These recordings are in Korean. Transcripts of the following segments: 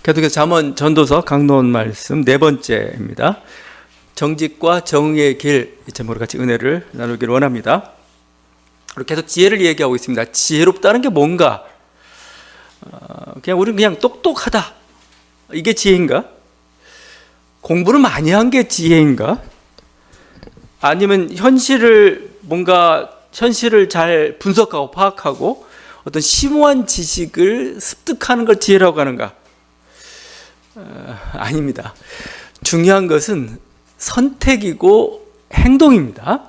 계속해서 잠언 전도서 강론 말씀 네 번째입니다. 정직과 정의의 길, 이 제목으로 같이 은혜를 나누기를 원합니다. 계속 지혜를 얘기하고 있습니다. 지혜롭다는 게 뭔가? 우리는 그냥 똑똑하다, 이게 지혜인가? 공부를 많이 한 게 지혜인가? 아니면 현실을 잘 분석하고 파악하고 어떤 심오한 지식을 습득하는 걸 지혜라고 하는가? 아닙니다. 중요한 것은 선택이고 행동입니다.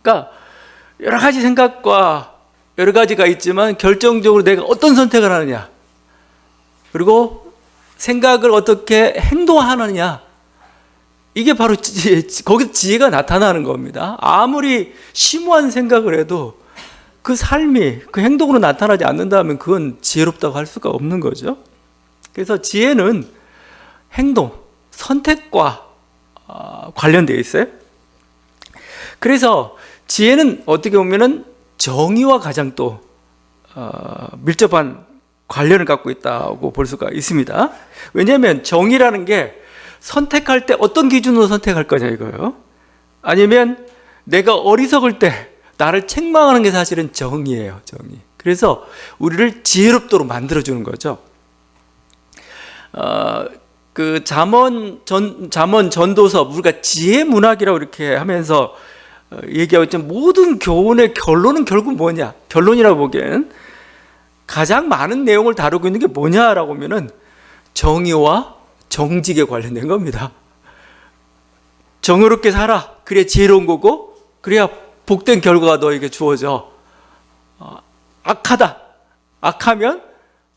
그러니까 여러 가지 생각과 여러 가지가 있지만 결정적으로 내가 어떤 선택을 하느냐, 그리고 생각을 어떻게 행동하느냐, 이게 바로 거기서 지혜가 나타나는 겁니다. 아무리 심오한 생각을 해도 그 삶이 그 행동으로 나타나지 않는다면 그건 지혜롭다고 할 수가 없는 거죠. 그래서 지혜는 행동, 선택과 관련되어 있어요. 그래서 지혜는 어떻게 보면은 정의와 가장 또 밀접한 관련을 갖고 있다고 볼 수가 있습니다. 왜냐하면 정의라는 게 선택할 때 어떤 기준으로 선택할 거냐 이거예요. 아니면 내가 어리석을 때 나를 책망하는 게 사실은 정의예요. 정의. 그래서 우리를 지혜롭도록 만들어주는 거죠. 그 잠언 전도서, 우리가 지혜 문학이라고 이렇게 하면서 얘기하고 있지만 모든 교훈의 결론은 결국 뭐냐? 결론이라고 보기엔 가장 많은 내용을 다루고 있는 게 뭐냐라고 하면은 정의와 정직에 관련된 겁니다. 정의롭게 살아. 그래야 지혜로운 거고, 그래야 복된 결과가 너에게 주어져. 악하다. 악하면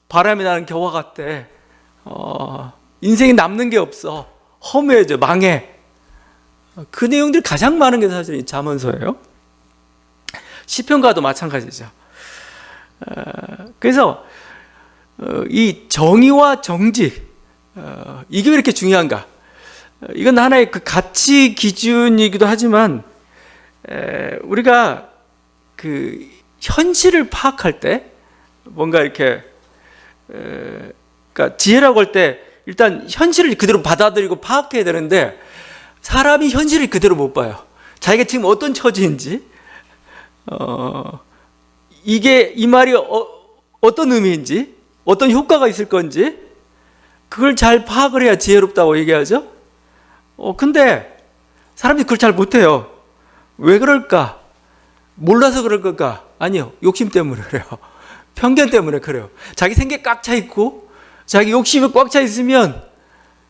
바람이 나는 겨와 같대. 인생에 남는 게 없어. 허무해져. 망해. 그 내용들이 가장 많은 게 사실 이 잠언서예요. 시편가도 마찬가지죠. 그래서 이 정의와 정직, 이게 왜 이렇게 중요한가? 이건 하나의 그 가치 기준이기도 하지만 우리가 그 현실을 파악할 때 뭔가 이렇게 그러니까 지혜라고 할 때 일단 현실을 그대로 받아들이고 파악해야 되는데 사람이 현실을 그대로 못 봐요. 자기가 지금 어떤 처지인지, 이게 이 말이 어떤 의미인지, 어떤 효과가 있을 건지 그걸 잘 파악을 해야 지혜롭다고 얘기하죠. 근데 사람들이 그걸 잘 못해요. 왜 그럴까? 몰라서 그럴 걸까? 아니요. 욕심 때문에 그래요. 편견 때문에 그래요. 자기 생각이 꽉 차 있고 자기 욕심이 꽉 차 있으면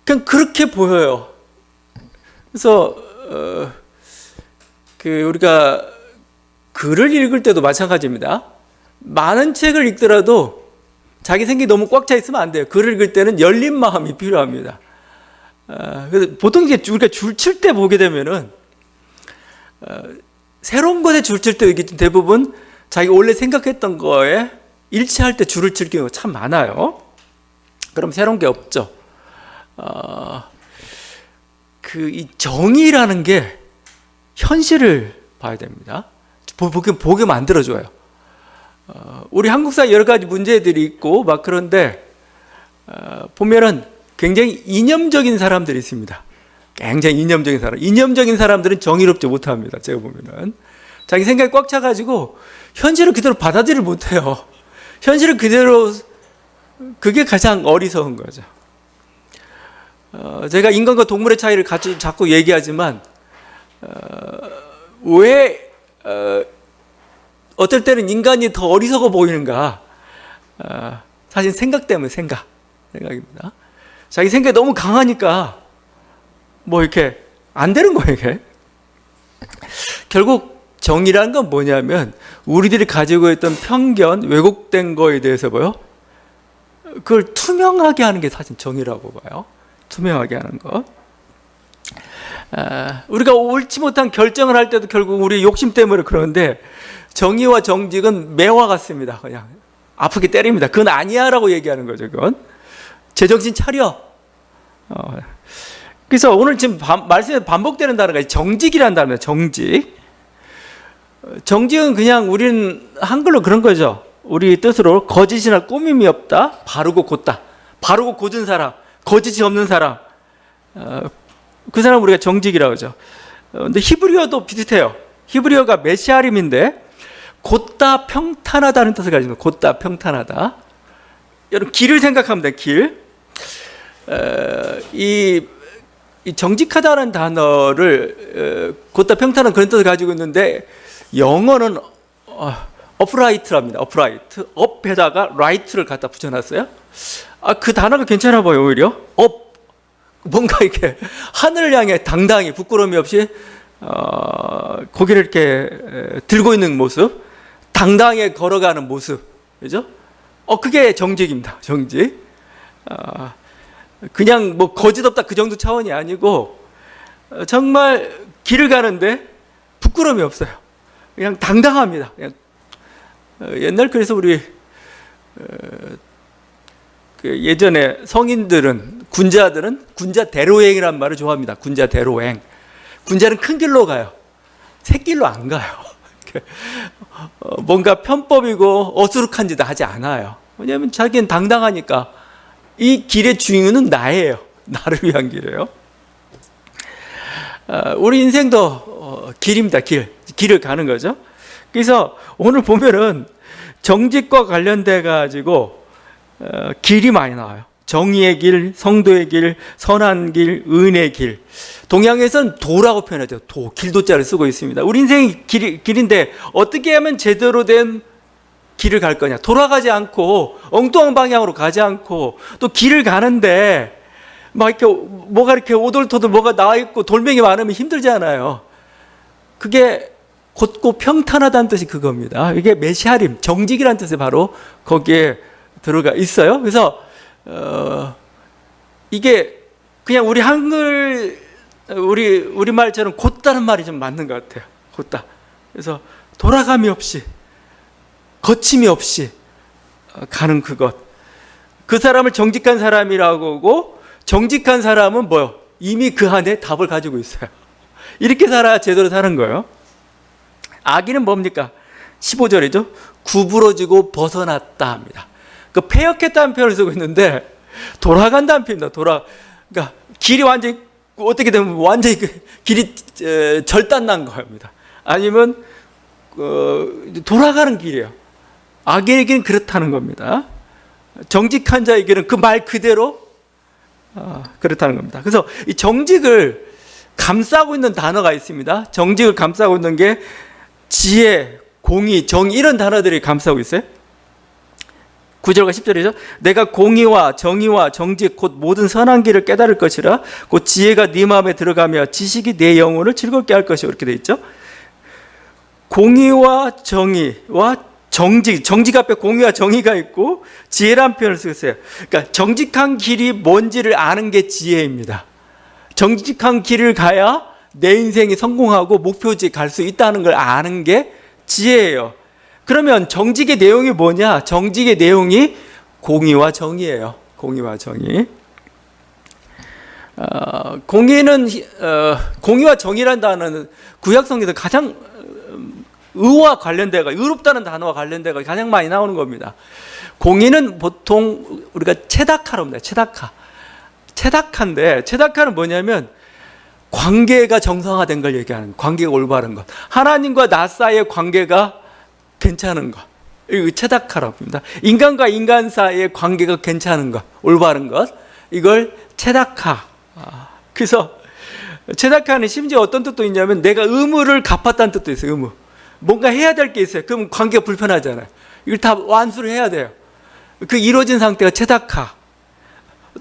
그냥 그렇게 보여요. 그래서 우리가 글을 읽을 때도 마찬가지입니다. 많은 책을 읽더라도 자기 생각이 너무 꽉 차 있으면 안 돼요. 글을 읽을 때는 열린 마음이 필요합니다. 그래서 보통 이제 우리가 줄 칠 때 보게 되면은 새로운 것에 줄 칠 때 대부분 자기 원래 생각했던 거에 일치할 때 줄을 칠 경우가 참 많아요. 그럼 새로운 게 없죠. 이 정의라는 게 현실을 봐야 됩니다. 보게 만들어줘요. 우리 한국 사회 여러 가지 문제들이 있고 막 그런데 보면은 굉장히 이념적인 사람들이 있습니다. 굉장히 이념적인 사람. 이념적인 사람들은 정의롭지 못합니다. 제가 보면은 자기 생각이 꽉 차가지고 현실을 그대로 받아들이지 못해요. 현실을 그대로, 그게 가장 어리석은 거죠. 제가 인간과 동물의 차이를 자꾸 얘기하지만 왜 어떨 때는 인간이 더 어리석어 보이는가? 사실 생각 때문에 생각입니다. 자기 생각이 너무 강하니까 이렇게 안 되는 거예요, 이게. 결국 정의라는 건 뭐냐면 우리들이 가지고 있던 편견, 왜곡된 거에 대해서 그걸 투명하게 하는 게 사실 정의라고 봐요. 투명하게 하는 것. 우리가 옳지 못한 결정을 할 때도 결국 우리 욕심 때문에 그러는데 정의와 정직은 매화 같습니다. 그냥 아프게 때립니다. 그건 아니야라고 얘기하는 거죠. 그건 제정신 차려. 그래서 오늘 지금 말씀에 반복되는 단어가 정직이라는 단어입니다. 정직. 정직은 그냥 우리는 한글로 그런 거죠. 우리 뜻으로 거짓이나 꾸밈이 없다, 바르고 곧다. 바르고 곧은 사람, 거짓이 없는 사람, 그 사람 우리가 정직이라고 하죠. 근데 히브리어도 비슷해요. 히브리어가 메시아림인데 곧다 평탄하다는 뜻을 가지고 있습니다. 곧다 평탄하다. 여러분 길을 생각하면 돼. 길. 이 정직하다는 단어를 곧다 평탄한 그런 뜻을 가지고 있는데 영어는 upright랍니다. upright. up에다가 right를 갖다 붙여놨어요. 그 단어가 괜찮아 보여 오히려. up 뭔가 이렇게 하늘을 향해 당당히 부끄러움이 없이 고개를 이렇게 들고 있는 모습, 당당하게 걸어가는 모습, 그죠? 그게 정직입니다. 정직. 그냥 뭐 거짓 없다 그 정도 차원이 아니고 정말 길을 가는데 부끄러움이 없어요. 그냥 당당합니다. 그냥 옛날 그래서 우리 예전에 성인들은 군자들은 군자 대로행이라는 말을 좋아합니다. 군자 대로행. 군자는 큰 길로 가요. 새길로 안 가요. 뭔가 편법이고 어수룩한 짓도 하지 않아요. 왜냐하면 자기는 당당하니까 이 길의 주인은 나예요. 나를 위한 길이에요. 우리 인생도 길입니다. 길을 가는 거죠. 그래서 오늘 보면은 정직과 관련돼 가지고 길이 많이 나와요. 정의의 길, 성도의 길, 선한 길, 은혜의 길. 동양에서는 도라고 표현하죠. 도, 길도자를 쓰고 있습니다. 우리 인생이 길인데 어떻게 하면 제대로 된 길을 갈 거냐. 돌아가지 않고 엉뚱한 방향으로 가지 않고 또 길을 가는데 막 이렇게 뭐가 이렇게 오돌토돌 뭐가 나와 있고 돌멩이 많으면 힘들잖아요. 그게 곧고 평탄하다는 뜻이 그겁니다. 이게 메시아림, 정직이라는 뜻이 바로 거기에 들어가 있어요. 그래서 이게 그냥 우리 한글 우리 말처럼 곧다는 말이 좀 맞는 것 같아요. 곧다. 그래서 돌아감이 없이 거침이 없이 가는 그것. 그 사람을 정직한 사람이라고 하고 정직한 사람은 뭐요? 이미 그 안에 답을 가지고 있어요. 이렇게 살아야 제대로 사는 거예요. 악인은 뭡니까? 15절이죠. 구부러지고 벗어났다 합니다. 그 폐역했다는 표현을 쓰고 있는데 돌아간다는 표현입니다. 그러니까 길이 완전히 어떻게 되면 완전히 길이 절단난 겁니다. 아니면 돌아가는 길이에요. 악인에게는 그렇다는 겁니다. 정직한 자에게는 그 말 그대로 그렇다는 겁니다. 그래서 이 정직을 감싸고 있는 단어가 있습니다. 정직을 감싸고 있는 게 지혜, 공의, 정의 이런 단어들이 감싸고 있어요. 9절과 10절이죠. 내가 공의와 정의와 정직 곧 모든 선한 길을 깨달을 것이라 곧 지혜가 네 마음에 들어가며 지식이 내 영혼을 즐겁게 할 것이요 이렇게 돼 있죠. 공의와 정의와 정직 앞에 공의와 정의가 있고 지혜라는 표현을 쓰고 있어요. 그러니까 정직한 길이 뭔지를 아는 게 지혜입니다. 정직한 길을 가야 내 인생이 성공하고 목표지에 갈 수 있다는 걸 아는 게 지혜예요. 그러면 정직의 내용이 뭐냐? 정직의 내용이 공의와 정의예요. 공의와 정의. 공의와 정의라는 단어는 구약성경에서 가장 의와 관련돼가 의롭다는 단어와 관련돼가 가장 많이 나오는 겁니다. 공의는 보통 우리가 체다카로 합니다. 체다카인데 체다카는 뭐냐면 관계가 정상화된 걸 얘기하는 관계가 올바른 것. 하나님과 나 사이의 관계가 괜찮은 것. 이거 체다카라고 합니다. 인간과 인간 사이의 관계가 괜찮은 것, 올바른 것. 이걸 체다카. 그래서 체다카는 심지어 어떤 뜻도 있냐면 내가 의무를 갚았다는 뜻도 있어요. 의무. 뭔가 해야 될 게 있어요. 그럼 관계가 불편하잖아요. 이걸 다 완수를 해야 돼요. 그 이루어진 상태가 체다카.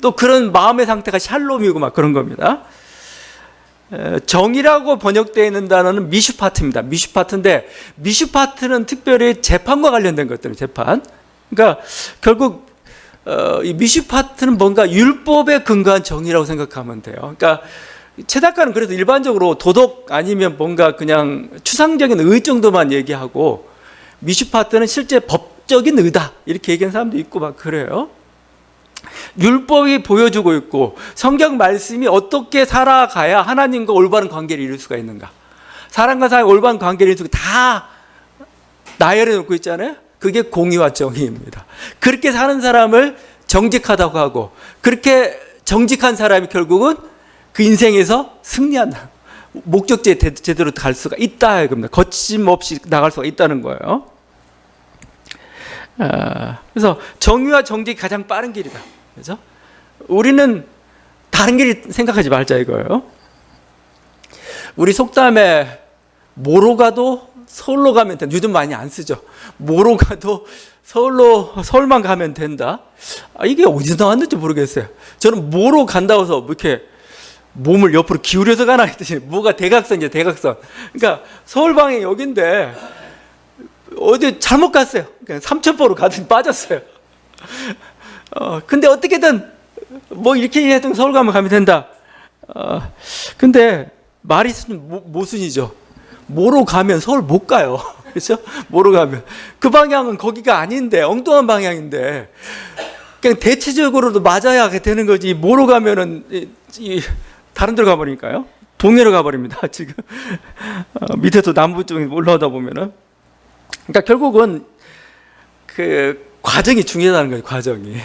또 그런 마음의 상태가 샬롬이고 막 그런 겁니다. 정의라고 번역되어 있는 단어는 미슈파트입니다. 미슈파트인데 미슈파트는 특별히 재판과 관련된 것들은 재판. 그러니까 결국 이 미슈파트는 뭔가 율법에 근거한 정의라고 생각하면 돼요. 그러니까 체다카는 그래서 일반적으로 도덕 아니면 뭔가 그냥 추상적인 의 정도만 얘기하고 미슈파트는 실제 법적인 의다 이렇게 얘기하는 사람도 있고 막 그래요. 율법이 보여주고 있고 성경 말씀이 어떻게 살아가야 하나님과 올바른 관계를 이룰 수가 있는가. 사람과 사람의 올바른 관계를 이룰 수가 다 나열해 놓고 있잖아요. 그게 공의와 정의입니다. 그렇게 사는 사람을 정직하다고 하고, 그렇게 정직한 사람이 결국은 그 인생에서 승리한다. 목적지에 제대로 갈 수가 있다 이겁니다. 거침없이 나갈 수가 있다는 거예요. 그래서 정의와 정직이 가장 빠른 길이다. 그죠? 우리는 다른 길 생각하지 말자 이거예요. 우리 속담에 뭐로 가도 서울로 가면 된다. 요즘 많이 안 쓰죠. 뭐로 가도 서울만 가면 된다. 이게 어디서 나왔는지 모르겠어요. 저는 뭐로 간다고 해서 이렇게 몸을 옆으로 기울여서 가나 했더니 뭐가 대각선이죠, 대각선. 그러니까 서울 방향이 여긴데 어디 잘못 갔어요. 그냥 삼천포로 가더니 빠졌어요. 근데 어떻게든 뭐 이렇게 해도 서울 가면 된다. 근데 말이 모순이죠. 뭐로 가면 서울 못 가요. 그렇죠? 뭐로 가면 그 방향은 거기가 아닌데 엉뚱한 방향인데 그냥 대체적으로도 맞아야 되는 거지. 뭐로 가면은 다른 데로 가버리니까요. 동해로 가버립니다. 지금 밑에서 남부 쪽에 올라오다 보면은. 그러니까 결국은 그 과정이 중요하다는 거예요. 과정이.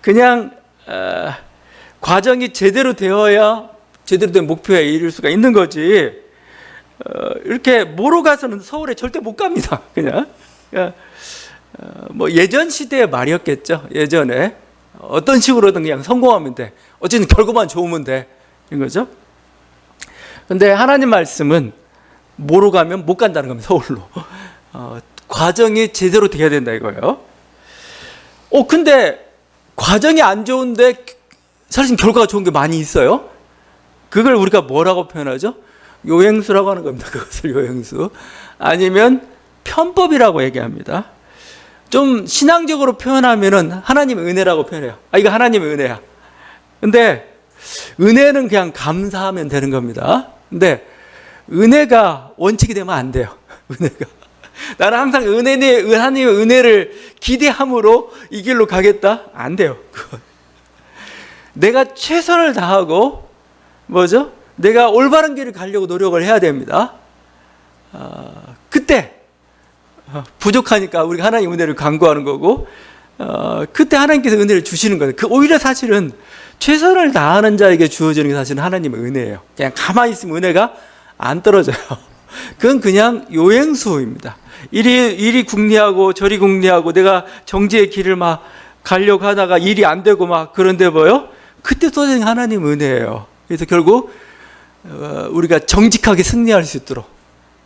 그냥 과정이 제대로 되어야 제대로 된 목표에 이를 수가 있는 거지. 이렇게 뭐로 가서는 서울에 절대 못 갑니다. 그냥 뭐 예전 시대의 말이었겠죠. 예전에 어떤 식으로든 그냥 성공하면 돼. 어쨌든 결과만 좋으면 돼. 이런 거죠. 근데 하나님 말씀은 뭐로 가면 못 간다는 겁니다. 서울로. 과정이 제대로 돼야 된다 이거예요. 근데 과정이 안 좋은데 사실 결과가 좋은 게 많이 있어요. 그걸 우리가 뭐라고 표현하죠? 요행수라고 하는 겁니다. 그것을 요행수. 아니면 편법이라고 얘기합니다. 좀 신앙적으로 표현하면은 하나님의 은혜라고 표현해요. 이거 하나님의 은혜야. 근데 은혜는 그냥 감사하면 되는 겁니다. 근데 은혜가 원칙이 되면 안 돼요. 은혜가. 나는 항상 하나님의 은혜를 기대함으로 이 길로 가겠다? 안 돼요. 내가 최선을 다하고 뭐죠? 내가 올바른 길을 가려고 노력을 해야 됩니다. 그때 부족하니까 우리가 하나님 은혜를 간구하는 거고, 그때 하나님께서 은혜를 주시는 거예요. 오히려 사실은 최선을 다하는 자에게 주어지는 게 사실은 하나님의 은혜예요. 그냥 가만히 있으면 은혜가 안 떨어져요. 그건 그냥 요행수입니다. 이리 궁리하고 저리 궁리하고 내가 정지의 길을 막 가려고 하다가 일이 안 되고 막 그런데 뭐요? 그때 쏟아진 하나님 은혜예요. 그래서 결국 우리가 정직하게 승리할 수 있도록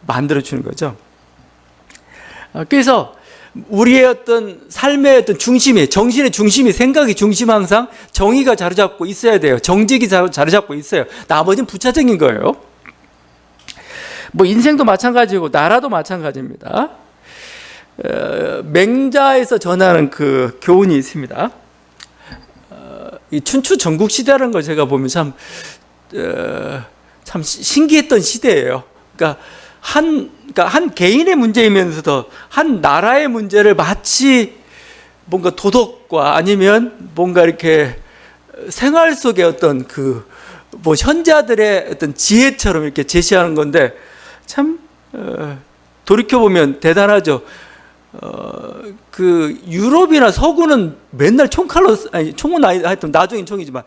만들어주는 거죠. 그래서 우리의 어떤 삶의 어떤 중심이, 정신의 중심이, 생각의 중심 항상 정의가 자리잡고 있어야 돼요. 정직이 자리잡고 있어요. 나머지는 부차적인 거예요. 뭐 인생도 마찬가지고 나라도 마찬가지입니다. 맹자에서 전하는 그 교훈이 있습니다. 이 춘추 전국 시대라는 걸 제가 보면 참 신기했던 시대예요. 그러니까 한 개인의 문제이면서도 한 나라의 문제를 마치 뭔가 도덕과 아니면 뭔가 이렇게 생활 속의 어떤 뭐 현자들의 어떤 지혜처럼 이렇게 제시하는 건데 참 돌이켜보면 대단하죠. 그 유럽이나 서구는 맨날 총은 하여튼 나중엔 총이지만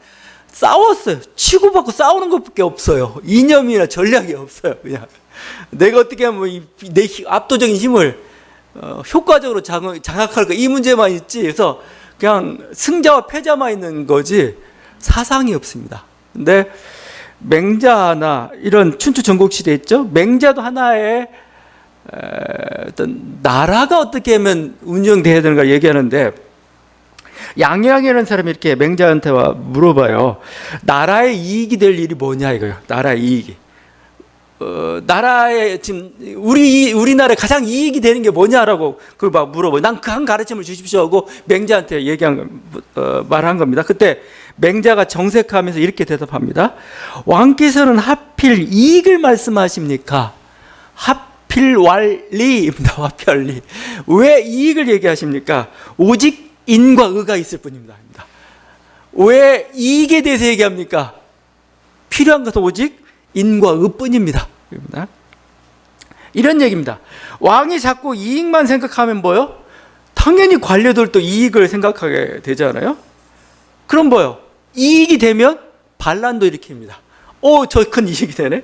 싸웠어요. 치고받고 싸우는 것밖에 없어요. 이념이나 전략이 없어요. 그냥 내가 어떻게 하면 내 압도적인 힘을 효과적으로 장악할까 이 문제만 있지. 그래서 그냥 승자와 패자만 있는 거지 사상이 없습니다. 근데 맹자나 이런 춘추 전국시대 있죠. 맹자도 하나의 어떤 나라가 어떻게 하면 운영돼야 되는가 얘기하는데, 양양이라는 사람이 이렇게 맹자한테 물어봐요. 나라의 이익이 될 일이 뭐냐 이거요. 나라의 이익이. 나라의 지금 우리나라에 가장 이익이 되는 게 뭐냐라고 그걸 막 물어봐요. 난 그 한 가르침을 주십시오 하고 맹자한테 말한 겁니다. 그때 맹자가 정색하면서 이렇게 대답합니다. 왕께서는 하필 이익을 말씀하십니까? 하필왈리입니다. 하필왈리. 왜 이익을 얘기하십니까? 오직 인과 의가 있을 뿐입니다. 왜 이익에 대해서 얘기합니까? 필요한 것은 오직 인과 의뿐입니다. 이런 얘기입니다. 왕이 자꾸 이익만 생각하면 뭐요? 당연히 관료들도 이익을 생각하게 되잖아요. 그럼 뭐요? 이익이 되면 반란도 일으킵니다. 저 큰 이익이 되네.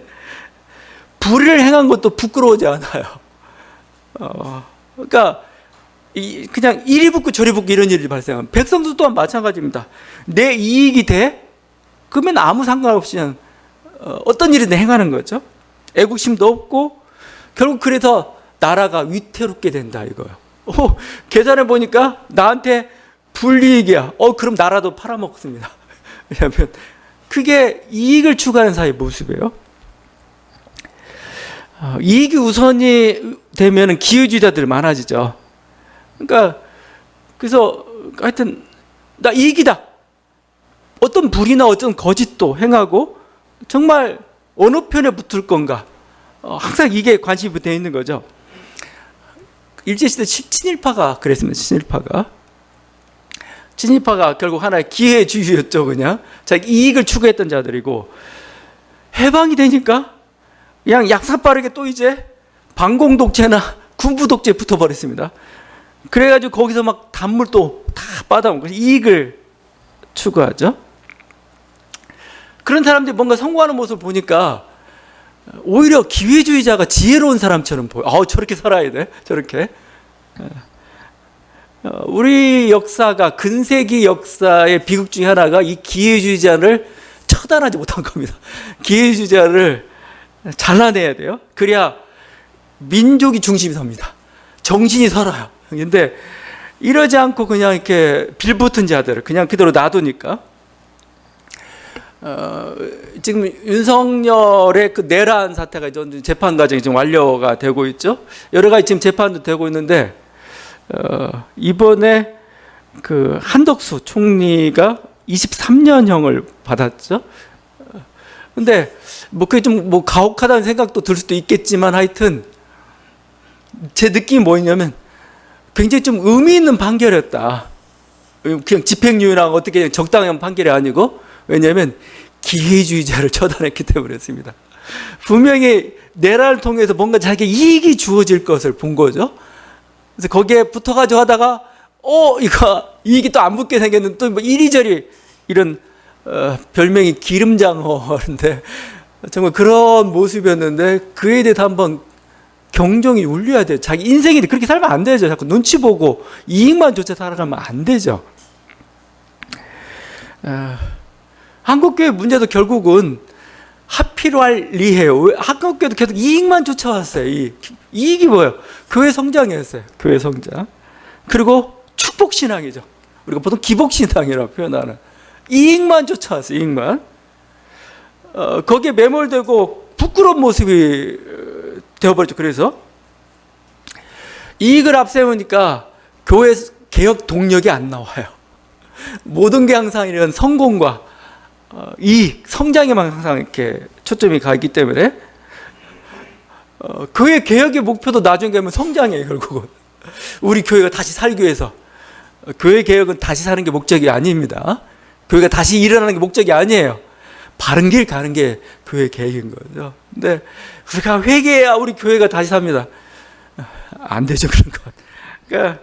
불의를 행한 것도 부끄러워하지 않아요. 그러니까 그냥 이리 붙고 저리 붙고 이런 일이 발생하면, 백성도 또한 마찬가지입니다. 내 이익이 돼? 그러면 아무 상관없이 그냥 어떤 일이든 행하는 거죠. 애국심도 없고 결국 그래서 나라가 위태롭게 된다 이거예요. 계산해 보니까 나한테 불이익이야. 그럼 나라도 팔아먹습니다. 왜냐하면 그게 이익을 추구하는 사회의 모습이에요. 이익이 우선이 되면 기회주의자들 많아지죠. 그러니까 그래서 하여튼 나 이익이다. 어떤 불이나 어떤 거짓도 행하고 정말 어느 편에 붙을 건가. 항상 이게 관심이 되어 있는 거죠. 일제시대 친일파가 그랬습니다. 친일파가 결국 하나의 기회주의였죠. 그냥 자기 이익을 추구했던 자들이고, 해방이 되니까 그냥 약사빠르게 또 이제 반공독재나 군부독재에 붙어버렸습니다. 그래가지고 거기서 막 단물도 다 받아먹고 이익을 추구하죠. 그런 사람들이 뭔가 성공하는 모습을 보니까 오히려 기회주의자가 지혜로운 사람처럼 보여. 저렇게 살아야 돼. 저렇게. 우리 역사가, 근세기 역사의 비극 중에 하나가 이 기회주의자를 처단하지 못한 겁니다. 기회주의자를 잘라내야 돼요. 그래야 민족이 중심이 섭니다. 정신이 설어요. 근데 이러지 않고 그냥 이렇게 빌붙은 자들을 그냥 그대로 놔두니까, 지금 윤석열의 그 내란 사태가 재판 과정이 지금 완료가 되고 있죠. 여러 가지 지금 재판도 되고 있는데, 이번에 그 한덕수 총리가 23년형을 받았죠. 근데 그게 좀 가혹하다는 생각도 들 수도 있겠지만, 하여튼 제 느낌이 뭐였냐면 굉장히 좀 의미 있는 판결이었다. 그냥 집행유예나 어떻게 적당한 판결이 아니고, 왜냐하면 기회주의자를 처단했기 때문이었습니다. 분명히 내란을 통해서 뭔가 자기에게 이익이 주어질 것을 본 거죠. 그래서 거기에 붙어가지고 하다가 이거 이익이 또 안 붙게 생겼는데 또 이리저리 이런 별명이 기름장어인데 정말 그런 모습이었는데, 그에 대해서 한번 경종이 울려야 돼요. 자기 인생이 그렇게 살면 안 되죠. 자꾸 눈치 보고 이익만 쫓아 살아가면 안 되죠. 한국교회 문제도 결국은 하필왈리해요. 한국교회도 계속 이익만 쫓아왔어요. 이익이 뭐예요? 교회 성장이었어요. 교회 성장. 그리고 축복신앙이죠. 우리가 보통 기복신앙이라고 표현하는. 이익만 쫓아왔어요. 이익만. 거기에 매몰되고 부끄러운 모습이 되어버렸죠. 그래서 이익을 앞세우니까 교회 개혁 동력이 안 나와요. 모든 게 항상 이런 성공과 이익, 성장에만 항상 이렇게 초점이 가 있기 때문에 교회 개혁의 목표도 나중에 가면 성장이에요. 결국은 우리 교회가 다시 살기 위해서. 교회 개혁은 다시 사는 게 목적이 아닙니다. 교회가 다시 일어나는 게 목적이 아니에요. 바른 길 가는 게 교회 개혁인 거죠. 근데 우리가 회개해야 우리 교회가 다시 삽니다. 안 되죠, 그런 건. 그러니까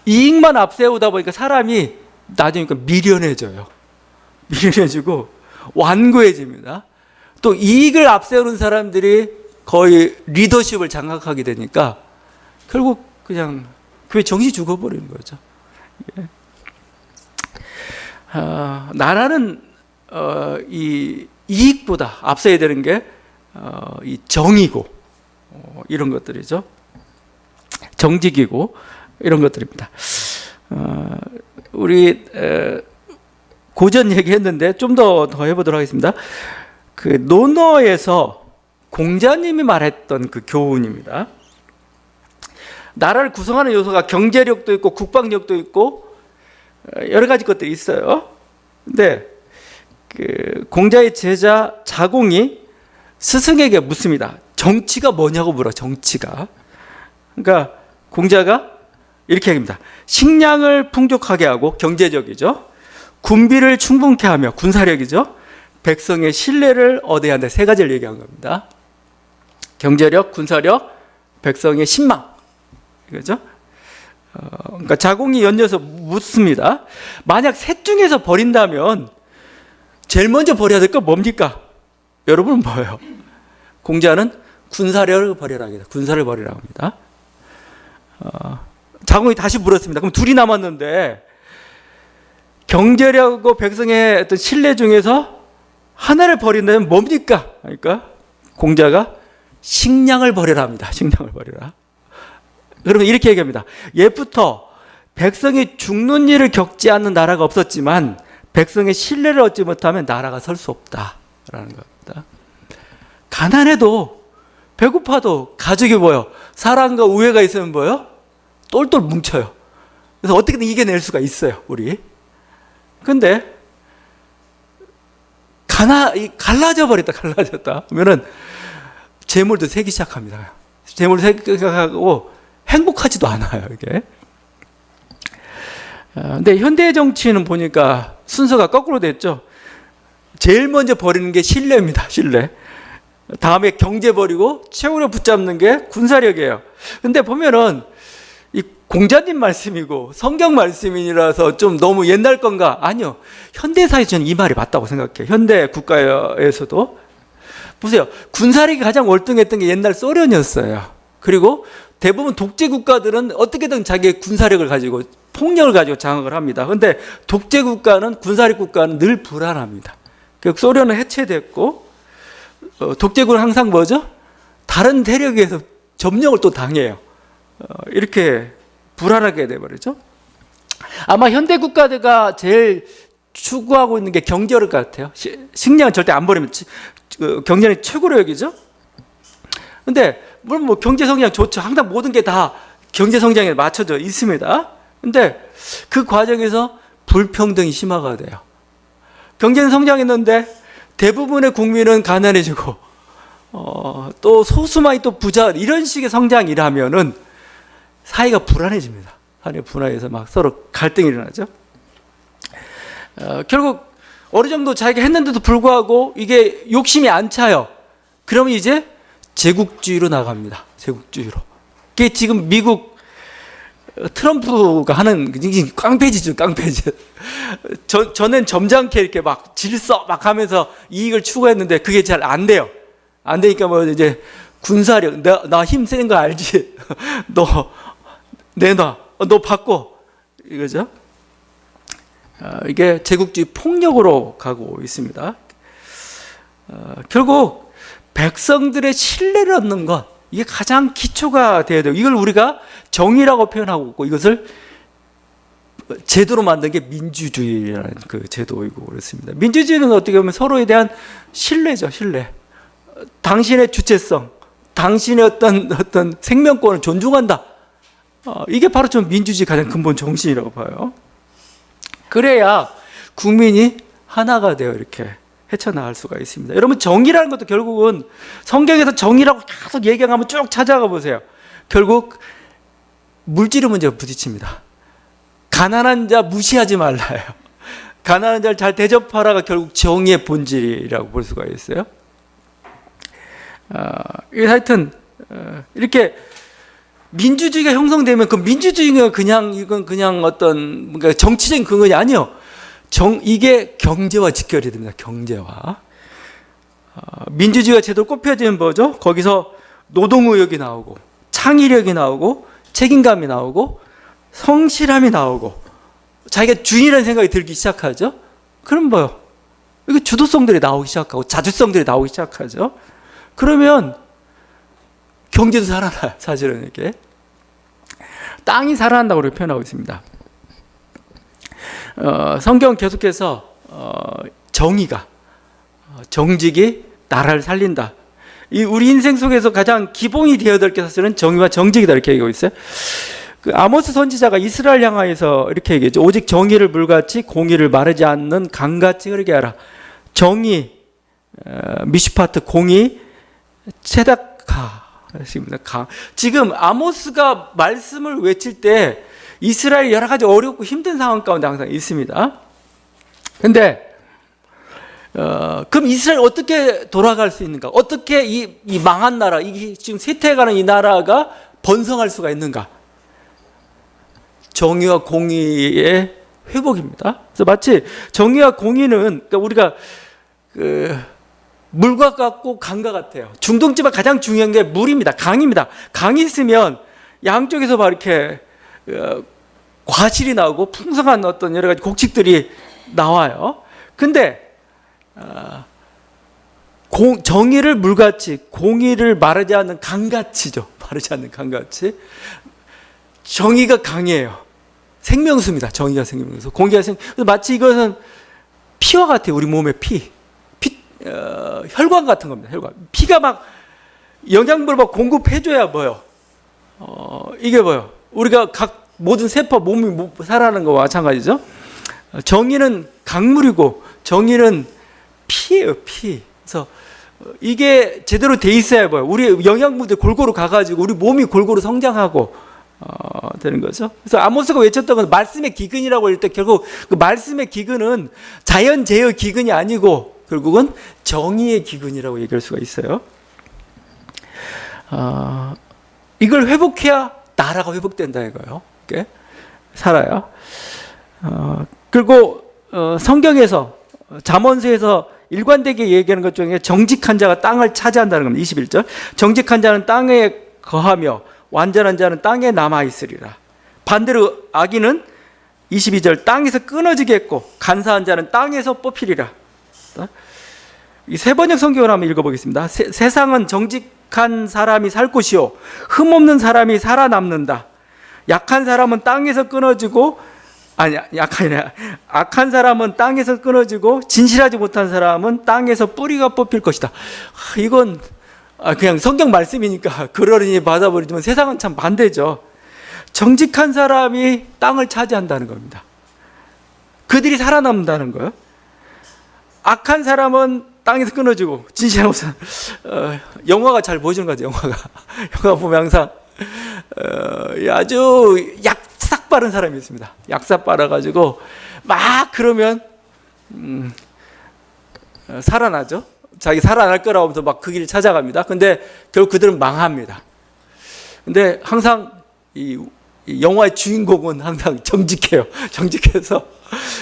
이익만 앞세우다 보니까 사람이 나중에 미련해져요. 미련해지고 완고해집니다. 또 이익을 앞세우는 사람들이 거의 리더십을 장악하게 되니까 결국 그냥 교회 정신이 죽어버리는 거죠. 예. 나라는 이 이익보다 앞서야 되는 게 이 정이고 이런 것들이죠. 정직이고 이런 것들입니다. 우리 고전 얘기했는데 좀 더 해보도록 하겠습니다. 그 논어에서 공자님이 말했던 그 교훈입니다. 나라를 구성하는 요소가 경제력도 있고 국방력도 있고 여러 가지 것들이 있어요. 근데 그 공자의 제자 자공이 스승에게 묻습니다. 정치가 뭐냐고 물어. 정치가. 그러니까 공자가 이렇게 얘기합니다. 식량을 풍족하게 하고 경제적이죠. 군비를 충분케 하며 군사력이죠. 백성의 신뢰를 얻어야 한다. 세 가지를 얘기한 겁니다. 경제력, 군사력, 백성의 신망. 이거죠? 그러니까 자공이 연이어서 묻습니다. 만약 셋 중에서 버린다면 제일 먼저 버려야 될 건 뭡니까? 여러분은 뭐예요? 공자는 군사력을 버리라 합니다. 군사를 버리라 합니다. 자공이 다시 물었습니다. 그럼 둘이 남았는데 경제력하고 백성의 어떤 신뢰 중에서 하나를 버린다면 뭡니까? 그러니까 공자가 식량을 버리라 합니다. 식량을 버리라. 그러면 이렇게 얘기합니다. 옛부터 백성이 죽는 일을 겪지 않는 나라가 없었지만 백성의 신뢰를 얻지 못하면 나라가 설 수 없다라는 겁니다. 가난해도 배고파도 가족이 뭐요? 사랑과 우애가 있으면 뭐요? 똘똘 뭉쳐요. 그래서 어떻게든 이겨낼 수가 있어요, 우리. 근데 갈라져 버렸다. 그러면은 재물도 세기 시작합니다. 재물 세기 시작하고 행복하지도 않아요, 이게. 근데 현대 정치는 보니까 순서가 거꾸로 됐죠. 제일 먼저 버리는 게 신뢰입니다, 신뢰. 다음에 경제 버리고 최후로 붙잡는 게 군사력이에요. 근데 보면은 이 공자님 말씀이고 성경 말씀이라서 좀 너무 옛날 건가? 아니요. 현대사에서 저는 이 말이 맞다고 생각해요. 현대 국가에서도. 보세요. 군사력이 가장 월등했던 게 옛날 소련이었어요. 그리고 대부분 독재 국가들은 어떻게든 자기의 군사력을 가지고 폭력을 가지고 장악을 합니다. 그런데 독재 국가는 군사력 국가는 늘 불안합니다. 소련은 해체됐고 독재국은 항상 뭐죠? 다른 대륙에 의해서 점령을 또 당해요. 이렇게 불안하게 돼버리죠. 아마 현대 국가가 제일 추구하고 있는 게 경제력 같아요. 식량은 절대 안 버리면 경제는 최고로 여기죠. 근데 물론 뭐 경제 성장 좋죠. 항상 모든 게 다 경제 성장에 맞춰져 있습니다. 근데 그 과정에서 불평등이 심화가 돼요. 경제는 성장했는데 대부분의 국민은 가난해지고 또 소수만이 또 부자, 이런 식의 성장이라면은 사회가 불안해집니다. 사회 분화해서 막 서로 갈등이 일어나죠. 결국 어느 정도 자기가 했는데도 불구하고 이게 욕심이 안 차요. 그러면 이제 제국주의로 나갑니다. 제국주의로. 그게 지금 미국 트럼프가 하는 깡패지죠, 깡패지. 전엔 점잖게 이렇게 막 질서 막 하면서 이익을 추구했는데 그게 잘 안 돼요. 안 되니까 뭐 이제 군사력, 나 힘 세는 거 알지? 너 내놔, 너 바꿔, 이거죠. 이게 제국주의 폭력으로 가고 있습니다. 결국 백성들의 신뢰를 얻는 것, 이게 가장 기초가 돼야 돼요. 이걸 우리가 정의라고 표현하고 있고, 이것을 제도로 만든 게 민주주의라는 그 제도이고 그렇습니다. 민주주의는 어떻게 보면 서로에 대한 신뢰죠, 신뢰. 당신의 주체성, 당신의 어떤 생명권을 존중한다. 이게 바로 좀 민주주의 가장 근본 정신이라고 봐요. 그래야 국민이 하나가 되어 이렇게 헤쳐나갈 수가 있습니다. 여러분, 정의라는 것도 결국은 성경에서 정의라고 계속 얘기하면 쭉 찾아가 보세요. 결국 물질의 문제가 부딪힙니다. 가난한 자 무시하지 말라요. 가난한 자를 잘 대접하라가 결국 정의의 본질이라고 볼 수가 있어요. 하여튼 이렇게 민주주의가 형성되면 그 민주주의가 이건 그냥 어떤 뭔가 정치적인 근거이 아니요. 이게 경제와 직결이 됩니다. 경제와. 민주주의가 제대로 꼽혀지는 뭐죠? 거기서 노동의욕이 나오고 창의력이 나오고 책임감이 나오고 성실함이 나오고 자기가 주인이라는 생각이 들기 시작하죠. 그럼 뭐요? 이게 주도성들이 나오기 시작하고 자주성들이 나오기 시작하죠. 그러면 경제도 살아나요. 사실은 이렇게 땅이 살아난다고 우리 표현하고 있습니다. 성경 계속해서 정의가, 정직이 나라를 살린다. 이 우리 인생 속에서 가장 기본이 되어야 될 게 사실은 정의와 정직이다, 이렇게 얘기하고 있어요. 그 아모스 선지자가 이스라엘 향하여서 이렇게 얘기했죠. 오직 정의를 물같이 공의를 마르지 않는 강같이 흐르게 하라. 정의, 미슈파트, 공의, 체다카. 지금 아모스가 말씀을 외칠 때 이스라엘이 여러 가지 어렵고 힘든 상황 가운데 항상 있습니다. 근데 그럼 이스라엘 어떻게 돌아갈 수 있는가? 어떻게 이 망한 나라, 이 지금 쇠퇴해가는 이 나라가 번성할 수가 있는가? 정의와 공의의 회복입니다. 그래서 마치 정의와 공의는, 그러니까 우리가 물과 같고 강과 같아요. 중동지방 가장 중요한 게 물입니다. 강입니다. 강이 있으면 양쪽에서 막 이렇게 과실이 나오고 풍성한 어떤 여러 가지 곡식들이 나와요. 근데 정의를 물같이, 공의를 마르지 않는 강같이죠. 마르지 않는 강같이. 정의가 강이에요. 생명수입니다. 정의가 생명수. 공의가 그래서 마치 이것은 피와 같아요. 우리 몸의 혈관 같은 겁니다. 혈관. 피가 막 영양분을 막 공급해줘야 뭐요? 이게 뭐요? 우리가 각 모든 세포 몸이 살아가는 거와 마찬가지죠. 정의는 강물이고 정의는 피예요. 피. 그래서 이게 제대로 돼 있어야 뭐요? 우리 영양분들 골고루 가가지고 우리 몸이 골고루 성장하고 되는 거죠. 그래서 아모스가 외쳤던 건 말씀의 기근이라고 할 때 결국 그 말씀의 기근은 자연재해의 기근이 아니고 결국은 정의의 기근이라고 얘기할 수가 있어요. 이걸 회복해야 나라가 회복된다 이거예요. 이렇게 살아요. 그리고 성경에서 잠언서에서 일관되게 얘기하는 것 중에 정직한 자가 땅을 차지한다는 겁니다. 21절. 정직한 자는 땅에 거하며 완전한 자는 땅에 남아있으리라. 반대로 악인은 22절 땅에서 끊어지겠고 간사한 자는 땅에서 뽑히리라. 이 세 번역 성경을 한번 읽어보겠습니다. 세상은 정직한 사람이 살 곳이요 흠없는 사람이 살아남는다. 약한 사람은 땅에서 끊어지고 악한 사람은 땅에서 끊어지고 진실하지 못한 사람은 땅에서 뿌리가 뽑힐 것이다. 이건 그냥 성경 말씀이니까 그러려니 받아버리지만 세상은 참 반대죠. 정직한 사람이 땅을 차지한다는 겁니다. 그들이 살아남는다는 거예요. 악한 사람은 땅에서 끊어지고 진실한 것은 영화가 잘 보여주는 거죠. 영화 보면 항상 아주 약삭 빠른 사람이 있습니다. 약삭 빨아가지고 막 그러면 살아나죠. 자기 살아날 거라고 하면서 막 그 길을 찾아갑니다. 근데 결국 그들은 망합니다. 근데 항상 이 영화의 주인공은 항상 정직해요. 정직해서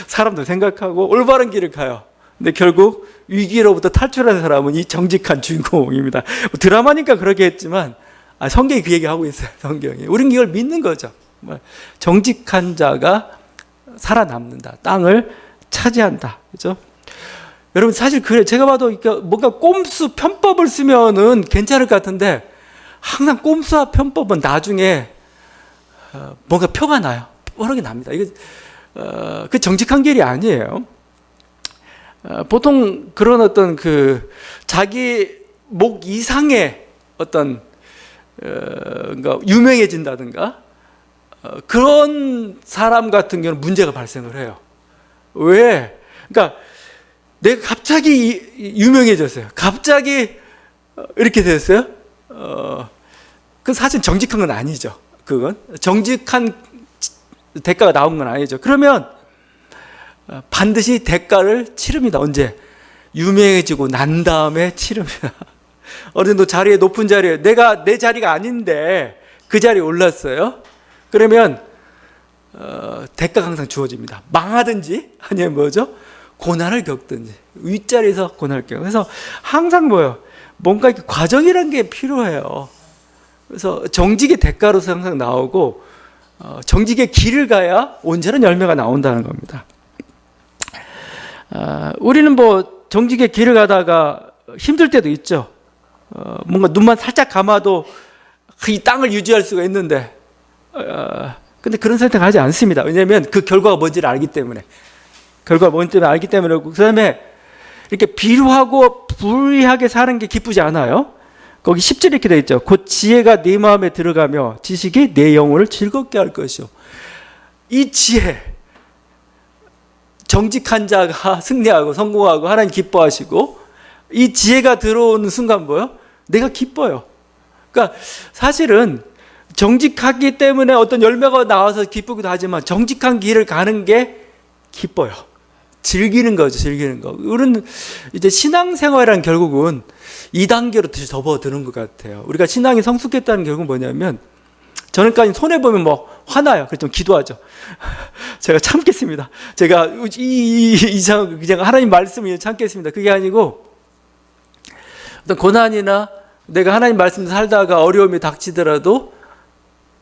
사람도 생각하고 올바른 길을 가요. 근데 결국 위기로부터 탈출하는 사람은 이 정직한 주인공입니다. 드라마니까 그렇게 했지만 성경이 그 얘기하고 있어요. 성경이. 우린 이걸 믿는 거죠. 정직한 자가 살아남는다. 땅을 차지한다. 그렇죠? 여러분 사실 그래 제가 봐도 뭔가 꼼수 편법을 쓰면은 괜찮을 것 같은데 항상 꼼수와 편법은 나중에 뭔가 표가 나요. 뻔하게 납니다. 이게 그 정직한 길이 아니에요. 보통 그런 어떤 자기 목 이상의 어떤 그러니까 유명해진다든가 그런 사람 같은 경우는 문제가 발생을 해요. 왜? 그러니까 내가 갑자기 유명해졌어요. 갑자기 이렇게 됐어요. 그 사실 정직한 건 아니죠. 그건 정직한 대가가 나온 건 아니죠. 그러면 반드시 대가를 치릅니다. 언제? 유명해지고 난 다음에 치릅니다. 어느 정도 자리에 높은 자리에 내 자리가 아닌데 그 자리에 올랐어요. 그러면 대가가 항상 주어집니다. 망하든지 아니면 뭐죠? 고난을 겪든지 윗자리에서 고난을 겪어요. 그래서 항상 뭔가 과정이라는 게 필요해요. 그래서 정직의 대가로서 항상 나오고 정직의 길을 가야 온전한 열매가 나온다는 겁니다. 우리는 정직의 길을 가다가 힘들 때도 있죠. 뭔가 눈만 살짝 감아도 이 땅을 유지할 수가 있는데 근데 그런 선택을 하지 않습니다. 왜냐하면 그 결과가 뭔지를 알기 때문에 그 다음에 이렇게 비루하고 불리하게 사는 게 기쁘지 않아요. 거기 10절 이렇게 되어 있죠. 곧 지혜가 네 마음에 들어가며 지식이 내 영혼을 즐겁게 할 것이요. 이 지혜, 정직한 자가 승리하고 성공하고 하나님 기뻐하시고 이 지혜가 들어오는 순간 내가 기뻐요. 그러니까 사실은 정직하기 때문에 어떤 열매가 나와서 기쁘기도 하지만 정직한 길을 가는 게 기뻐요. 즐기는 거죠, 즐기는 거. 우리는 이제 신앙생활이란 결국은 2단계로 접어드는 것 같아요. 우리가 신앙이 성숙했다는 결국은 뭐냐면, 저는까지 손해보면 뭐 화나요. 그래서 좀 기도하죠. 제가 참겠습니다. 제가 그냥 하나님 말씀을 참겠습니다. 그게 아니고, 어떤 고난이나 내가 하나님 말씀 살다가 어려움이 닥치더라도,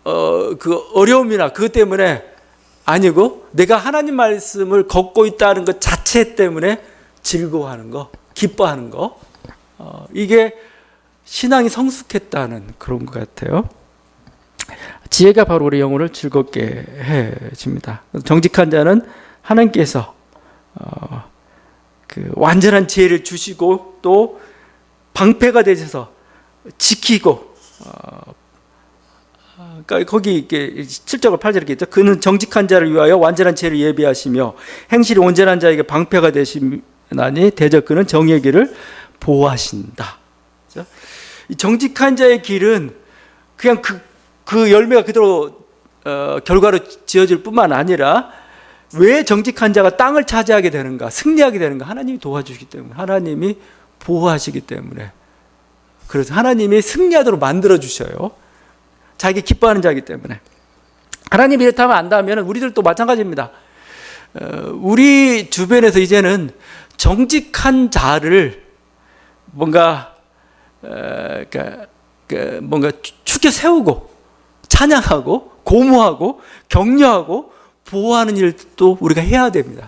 그 어려움이나 그것 때문에 아니고, 내가 하나님 말씀을 걷고 있다는 것 자체 때문에 즐거워하는 거, 기뻐하는 거, 이게 신앙이 성숙했다는 그런 것 같아요. 지혜가 바로 우리 영혼을 즐겁게 해줍니다. 정직한 자는 하나님께서 그 완전한 지혜를 주시고 또 방패가 되셔서 지키고, 그러니까 거기 이렇게 7절과 8절 이렇게 있죠. 그는 정직한 자를 위하여 완전한 지혜를 예비하시며 행실이 온전한 자에게 방패가 되시나니 대적 그는 정의의 길을 보호하신다. 그렇죠? 이 정직한 자의 길은 그냥 그 열매가 그대로 결과로 지어질 뿐만 아니라, 왜 정직한 자가 땅을 차지하게 되는가, 승리하게 되는가? 하나님이 도와주시기 때문에, 하나님이 보호하시기 때문에, 그래서 하나님이 승리하도록 만들어 주셔요. 자기 기뻐하는 자이기 때문에. 하나님이 이렇다면 안다면 우리들도 마찬가지입니다. 우리 주변에서 이제는 정직한 자를 뭔가 뭔가 축켜 세우고 찬양하고 고무하고 격려하고 보호하는 일도 우리가 해야 됩니다.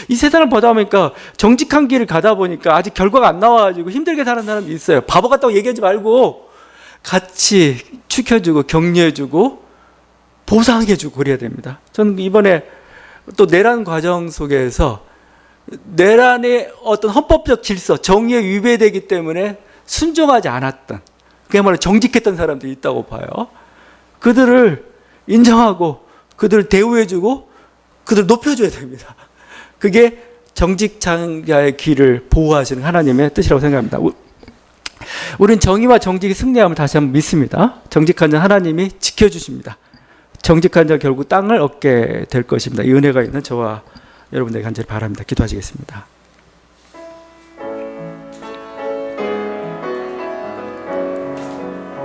이 세상을 보다 보니까 정직한 길을 가다 보니까 아직 결과가 안 나와가지고 힘들게 사는 사람이 있어요. 바보 같다고 얘기하지 말고 같이 축혀주고 격려해주고 보상해주고 그래야 됩니다. 저는 이번에 또 내란 과정 속에서 내란의 어떤 헌법적 질서, 정의에 위배되기 때문에 순종하지 않았던, 그야말로 정직했던 사람들이 있다고 봐요. 그들을 인정하고 그들을 대우해주고 그들을 높여줘야 됩니다. 그게 정직자의 길을 보호하시는 하나님의 뜻이라고 생각합니다. 우리는 정의와 정직이 승리함을 다시 한번 믿습니다. 정직한 자 하나님이 지켜주십니다. 정직한 자 결국 땅을 얻게 될 것입니다. 이 은혜가 있는 저와 여러분들에게 간절히 바랍니다. 기도하시겠습니다.